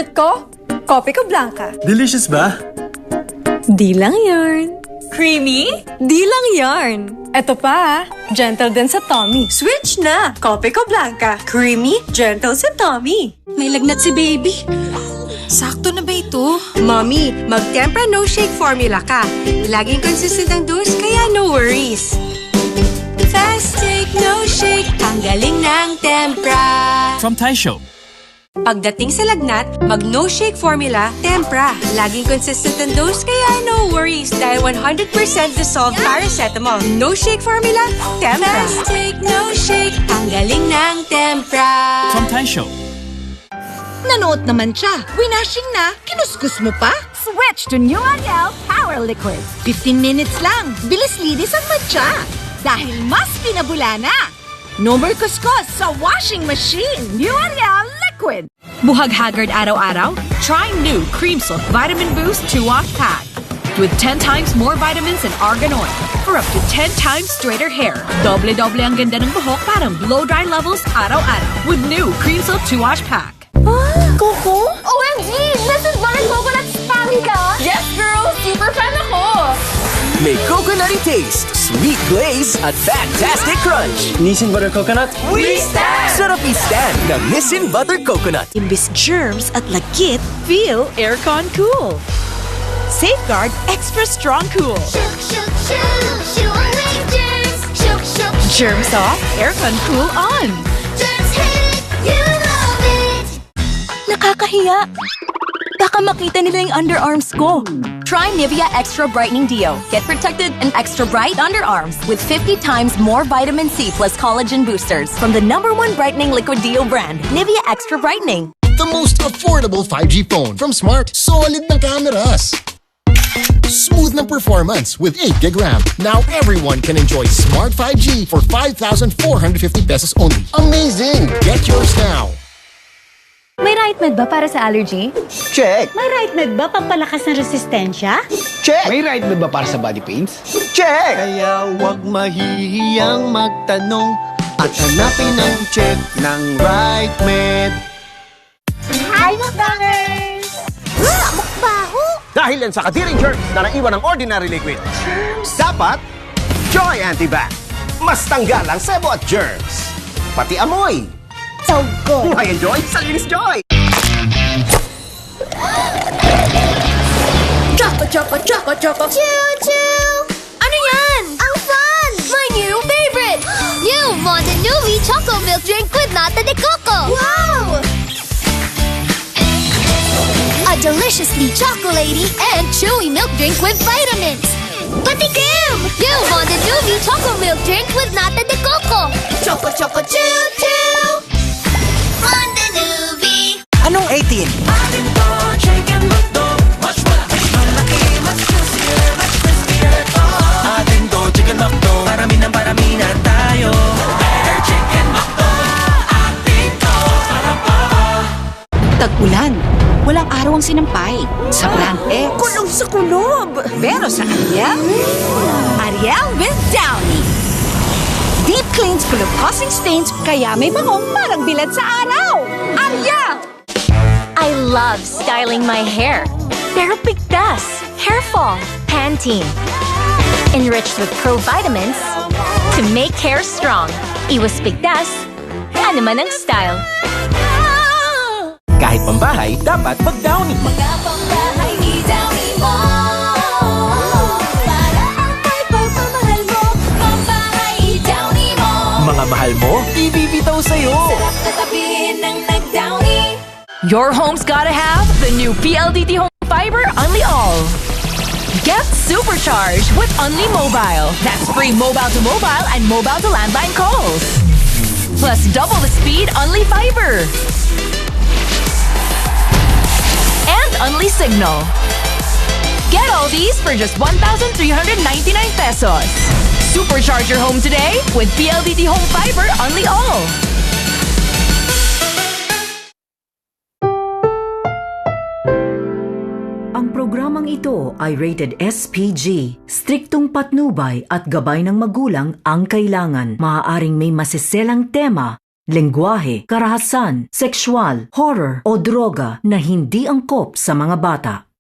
favorite ko? Kopi ko blanca. Delicious ba? Di lang yarn. Creamy? Di lang yarn. Eto pa, gentle din sa tummy. Switch na! Kopi ko blanca. Creamy, gentle sa tummy. May lagnat si baby. Sakto na ba ito? Mommy, mag-Tempra No Shake formula ka. Laging consistent ang dose, kaya no worries. Fast take, no shake, ang galing ng Tempra. From Taisho. Pagdating sa lagnat, mag-no shake formula, Tempra. Laging consistent ang dose, kaya no worries. Dahil 100% dissolved paracetamol. No shake formula, Tempra. Fast take, no shake, ang galing ng Tempra. From Taisho. Nanood naman siya. Winashing na. Kinuskus mo pa? Switch to New Ariel Power Liquid. 15 minutes lang. Bilis linis ang matcha. Dahil mas pinabula na. No more kuskus sa washing machine. New Ariel Liquid. Buhag haggard araw-araw? Try new Cream Silk Vitamin Boost 2-wash pack. With 10 times more vitamins and argan oil for up to 10 times straighter hair. Doble-doble ang ganda ng buhok parang blow-dry levels araw-araw with new Cream Silk 2-wash pack. Coco? OMG! Mrs. Butter Coconut Spammy ka? Yes, girl! Super fan ako! May coconutty taste, sweet glaze, at fantastic crunch. Nissin Butter Coconut? We stand! Sarap i-stand ng Nissin Butter Coconut. Imbis germs at lagkit, Feel aircon cool. Safeguard extra strong cool. Shook, shook, shook, shook away germs. Shook, shook, shook. Germs off, aircon cool on. Germs hate it, you love it. Nakakahiya. Baka makita nila yung underarms ko. Try Nivea Extra Brightening Deo. Get protected and extra bright underarms with 50 times more vitamin C plus collagen boosters from the #1 brightening liquid deo brand, Nivea Extra Brightening. The most affordable 5G phone from Smart. Solid ng cameras. Smooth ng performance with 8 gig RAM. Now everyone can enjoy Smart 5G for 5,450 pesos only. Amazing! Get yours now. May right med ba para sa allergy? Check! May right med ba pampalakas ng resistensya? Check! May right ba para sa body pains? Check! Kaya huwag mahihiyang magtanong at hanapin ang check ng Right Med. Hi, mukbangers! Mukbaho! Dahil yan sa kadiring germs na naiwan ng ordinary liquid. Dapat, Joy Antibac. Mas tanggal ang sebo at germs. Pati amoy. So good! Buhay enjoy sa Linis Joy! Choco, choco, choco, choco. Choo-choo! Ano yan? Ang fun! My new favorite! New Monte Nuvi Choco Milk Drink with Nata de Coco! Wow! A deliciously chocolatey and chewy milk drink with vitamins! Patikim! New Monte Nuvi Choco Milk Drink with Nata de Coco! Choco, choco, choo-choo! Monte Nuvi! Anong 18? tag-ulan. Walang araw ang sinampay. Sa Plan X. Kulong sa kulob! Pero sa Ariel, Ariel with Downy. Deep cleans full of causing stains, kaya may bangong parang bilad sa araw. Ariel! I love styling my hair. Pero bigtas, hair fall, Pantene. Enriched with pro-vitamins to make hair strong. Iwas bigtas, ano man ang style. Kahit pambahay, dapat mag-Downy. Mga pambahay ni Downy mo. Para ang may pagmamahal mo. Pambahay ni Downy mo. Mga mahal mo, ibibitaw sa'yo. Sarap na tabihin ng nag-Downy. Your home's gotta have the new PLDT Home Fiber Unli All. Get supercharged with Unli Mobile. That's free mobile-to-mobile and mobile-to-landline calls. Plus double the speed Unli Fiber. And Unli Signal. Get all these for just 1,399 pesos. Supercharge your home today with PLDT Home Fiber Unli All. Ang programang ito ay rated SPG. Striktong patnubay at gabay ng magulang ang kailangan. Maaaring may masiselang tema lengguwahe, karahasan, sexual, horror o droga na hindi angkop sa mga bata.